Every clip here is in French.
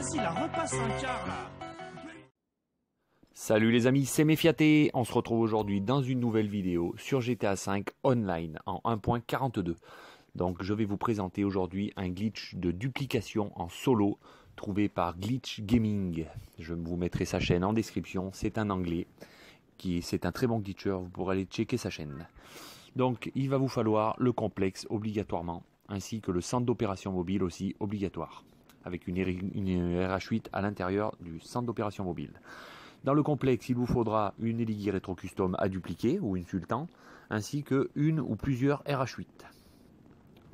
vas-y, là, repasse un quart, là. Salut les amis, c'est Méfiaté. On se retrouve aujourd'hui dans une nouvelle vidéo sur GTA V Online en 1.42. Donc je vais vous présenter aujourd'hui un glitch de duplication en solo trouvé par Glitch Gaming. Je vous mettrai sa chaîne en description, c'est un anglais, c'est un très bon glitcher, vous pourrez aller checker sa chaîne. Donc il va vous falloir le complexe obligatoirement, ainsi que le centre d'opération mobile aussi obligatoire, avec une RH8 à l'intérieur du centre d'opération mobile. Dans le complexe, il vous faudra une Eligui Retro Custom à dupliquer, ou une Sultan, ainsi que une ou plusieurs RH8.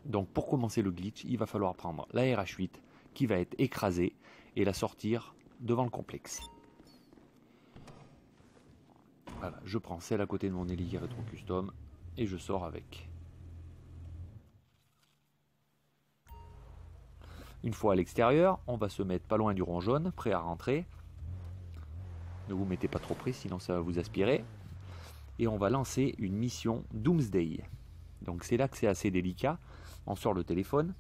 Donc pour commencer le glitch, il va falloir prendre la RH8 qui va être écrasée et la sortir devant le complexe. Voilà, je prends celle à côté de mon Eligui Retro Custom et je sors avec. Une fois à l'extérieur, on va se mettre pas loin du rond jaune, prêt à rentrer. Ne vous mettez pas trop près, sinon ça va vous aspirer. Et on va lancer une mission Doomsday. Donc c'est là que c'est assez délicat. On sort le téléphone.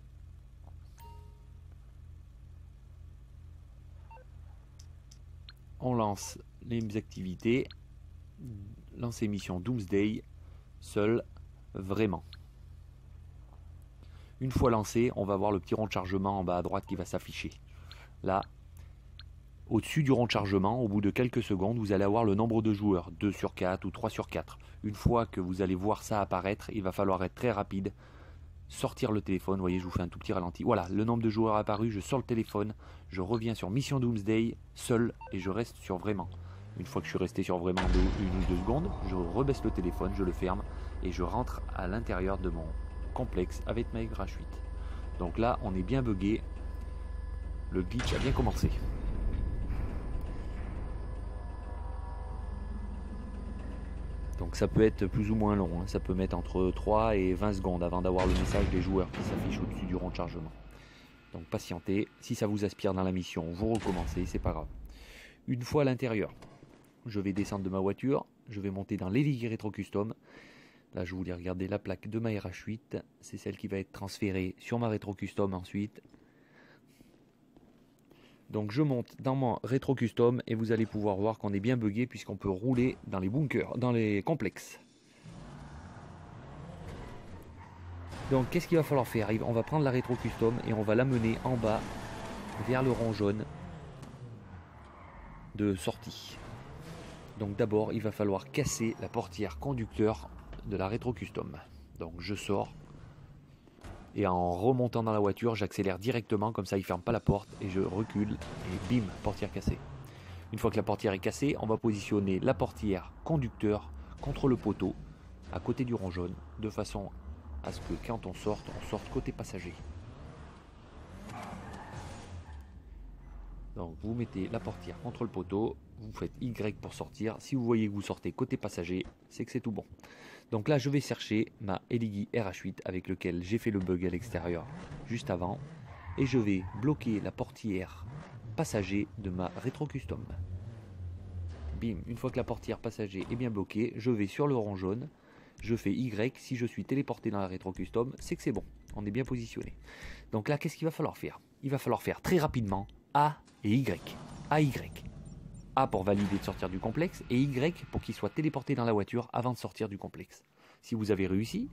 On lance les activités. Lancer mission Doomsday. Seul, vraiment. Une fois lancé, on va voir le petit rond de chargement en bas à droite qui va s'afficher. Là, au-dessus du rond de chargement, au bout de quelques secondes, vous allez avoir le nombre de joueurs, 2 sur 4 ou 3 sur 4. Une fois que vous allez voir ça apparaître, il va falloir être très rapide, sortir le téléphone, vous voyez, je vous fais un tout petit ralenti. Voilà, le nombre de joueurs apparu, je sors le téléphone, je reviens sur Mission Doomsday, seul, et je reste sur vraiment. Une fois que je suis resté sur vraiment 1 ou 2 secondes, je rebaisse le téléphone, je le ferme, et je rentre à l'intérieur de mon complexe avec ma RH8. Donc là, on est bien bugué, le glitch a bien commencé. Donc ça peut être plus ou moins long, hein. Ça peut mettre entre 3 et 20 secondes avant d'avoir le message des joueurs qui s'affiche au-dessus du rond de chargement. Donc patientez, si ça vous aspire dans la mission, vous recommencez, c'est pas grave. Une fois à l'intérieur, je vais descendre de ma voiture, je vais monter dans l'Eligui Retro Custom. Là je voulais regarder la plaque de ma RH8, c'est celle qui va être transférée sur ma Retro Custom ensuite. Donc je monte dans mon Retro Custom et vous allez pouvoir voir qu'on est bien bugué puisqu'on peut rouler dans les bunkers, dans les complexes. Donc qu'est-ce qu'il va falloir faire? On va prendre la Retro Custom et on va l'amener en bas vers le rond jaune de sortie. Donc d'abord il va falloir casser la portière conducteur de la Retro Custom. Donc je sors. Et en remontant dans la voiture, j'accélère directement, comme ça il ne ferme pas la porte, et je recule, et bim, portière cassée. Une fois que la portière est cassée, on va positionner la portière conducteur contre le poteau, à côté du rond jaune, de façon à ce que quand on sorte côté passager. Donc vous mettez la portière contre le poteau, vous faites Y pour sortir. Si vous voyez que vous sortez côté passager, c'est que c'est tout bon. Donc là je vais chercher ma Eligui RH8 avec lequel j'ai fait le bug à l'extérieur juste avant. Et je vais bloquer la portière passager de ma Retro Custom. Bim, une fois que la portière passager est bien bloquée, je vais sur le rond jaune. Je fais Y, si je suis téléporté dans la Retro Custom, c'est que c'est bon, on est bien positionné. Donc là qu'est-ce qu'il va falloir faire? Il va falloir faire très rapidement A et Y. A, Y. A pour valider de sortir du complexe et Y pour qu'il soit téléporté dans la voiture avant de sortir du complexe. Si vous avez réussi,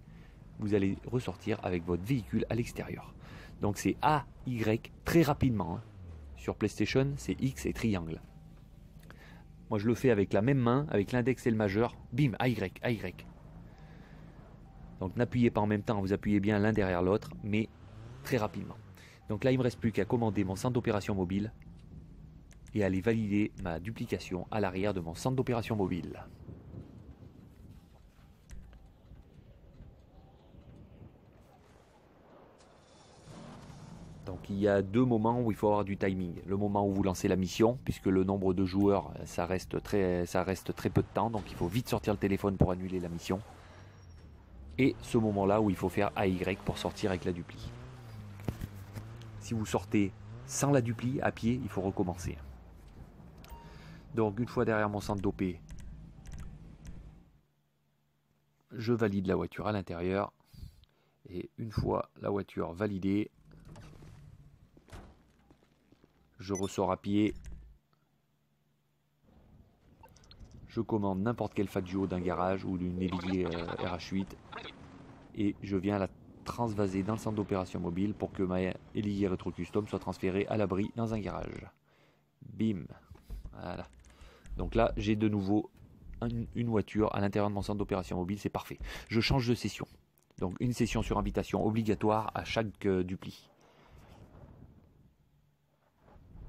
vous allez ressortir avec votre véhicule à l'extérieur. Donc c'est A, Y très rapidement. Sur PlayStation, c'est X et triangle. Moi je le fais avec la même main, avec l'index et le majeur. Bim, A, Y, A, Y. Donc n'appuyez pas en même temps, vous appuyez bien l'un derrière l'autre, mais très rapidement. Donc là il ne me reste plus qu'à commander mon centre d'opération mobile et aller valider ma duplication à l'arrière de mon centre d'opération mobile. Donc il y a 2 moments où il faut avoir du timing. Le moment où vous lancez la mission, puisque le nombre de joueurs, ça reste très peu de temps, donc il faut vite sortir le téléphone pour annuler la mission. Et ce moment-là où il faut faire AY pour sortir avec la dupli. Si vous sortez sans la dupli à pied, il faut recommencer. Donc une fois derrière mon centre d'OP, je valide la voiture à l'intérieur. Et une fois la voiture validée, je ressors à pied. Je commande n'importe quel Fagio d'un garage ou d'une Eligui RH8 et je viens la transvaser dans le centre d'opération mobile pour que ma Eligui Retro Custom soit transférée à l'abri dans un garage. Bim. Voilà. Donc là, j'ai de nouveau une voiture à l'intérieur de mon centre d'opération mobile, c'est parfait. Je change de session. Donc une session sur invitation obligatoire à chaque dupli.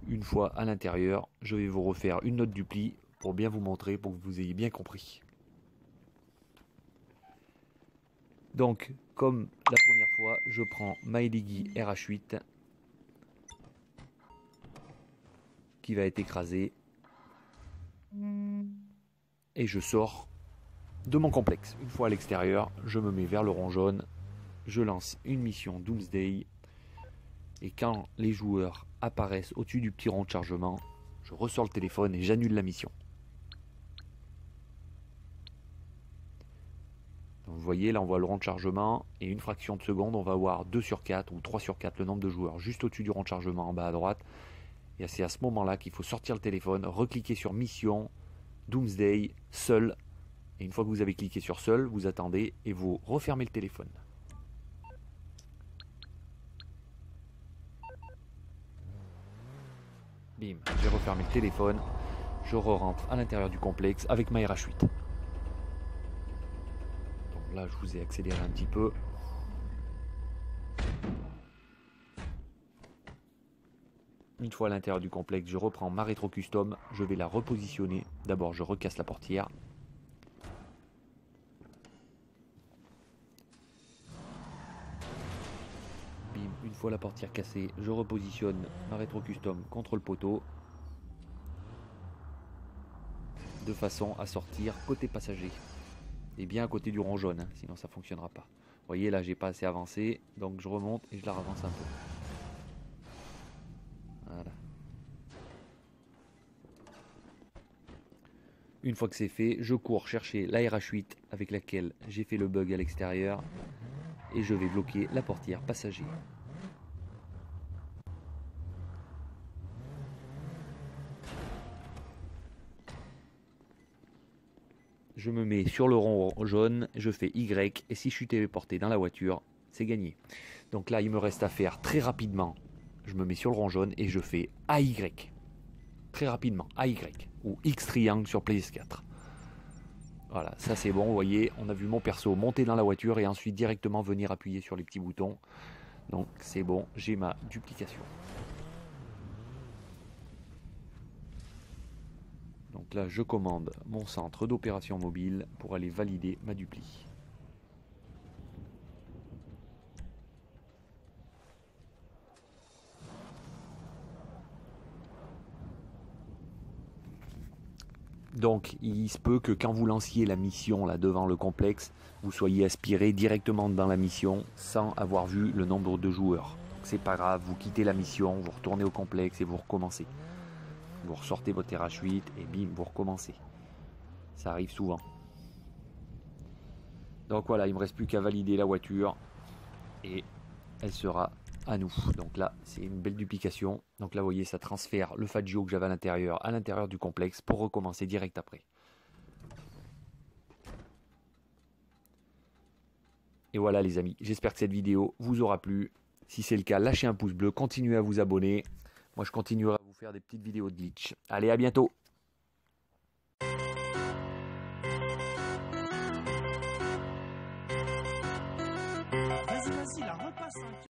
Une fois à l'intérieur, je vais vous refaire une note dupli pour bien vous montrer, pour que vous ayez bien compris. Donc, comme la première fois, je prends ma Eligui RH8 qui va être écrasée et je sors de mon complexe. Une fois à l'extérieur, je me mets vers le rond jaune, je lance une mission Doomsday et quand les joueurs apparaissent au-dessus du petit rond de chargement, je ressors le téléphone et j'annule la mission. Donc vous voyez, là on voit le rond de chargement et une fraction de seconde, on va avoir 2 sur 4 ou 3 sur 4 le nombre de joueurs juste au-dessus du rond de chargement en bas à droite. Et c'est à ce moment-là qu'il faut sortir le téléphone, recliquer sur mission, Doomsday, seul. Et une fois que vous avez cliqué sur seul, vous attendez et vous refermez le téléphone. Bim, j'ai refermé le téléphone. Je re-rentre à l'intérieur du complexe avec ma RH8. Donc là, je vous ai accéléré un petit peu. Une fois à l'intérieur du complexe, je reprends ma rétro custom. Je vais la repositionner. D'abord, je recasse la portière. Bim, une fois la portière cassée, je repositionne ma rétro custom contre le poteau. De façon à sortir côté passager. Et bien à côté du rond jaune, hein, sinon ça ne fonctionnera pas. Vous voyez, là, j'ai pas assez avancé. Donc je remonte et je la avance un peu. Voilà. Une fois que c'est fait, je cours chercher la RH8 avec laquelle j'ai fait le bug à l'extérieur et je vais bloquer la portière passager. Je me mets sur le rond jaune, je fais Y et si je suis téléporté dans la voiture, c'est gagné. Donc là, il me reste à faire très rapidement. Je me mets sur le rond jaune et je fais AY. Très rapidement, AY ou X triangle sur PS4. Voilà, ça c'est bon, vous voyez, on a vu mon perso monter dans la voiture et ensuite directement venir appuyer sur les petits boutons. Donc c'est bon, j'ai ma duplication. Donc là, je commande mon centre d'opération mobile pour aller valider ma dupli. Donc il se peut que quand vous lanciez la mission là devant le complexe, vous soyez aspiré directement dans la mission sans avoir vu le nombre de joueurs. C'est pas grave, vous quittez la mission, vous retournez au complexe et vous recommencez. Vous ressortez votre RH8 et bim, vous recommencez. Ça arrive souvent. Donc voilà, il ne me reste plus qu'à valider la voiture et elle sera à nous. Donc là, c'est une belle duplication. Donc là, vous voyez, ça transfère le Fagio que j'avais à l'intérieur du complexe pour recommencer direct après. Et voilà les amis, j'espère que cette vidéo vous aura plu. Si c'est le cas, lâchez un pouce bleu, continuez à vous abonner. Moi, je continuerai à vous faire des petites vidéos de glitch. Allez, à bientôt! Vas-y, la repasse.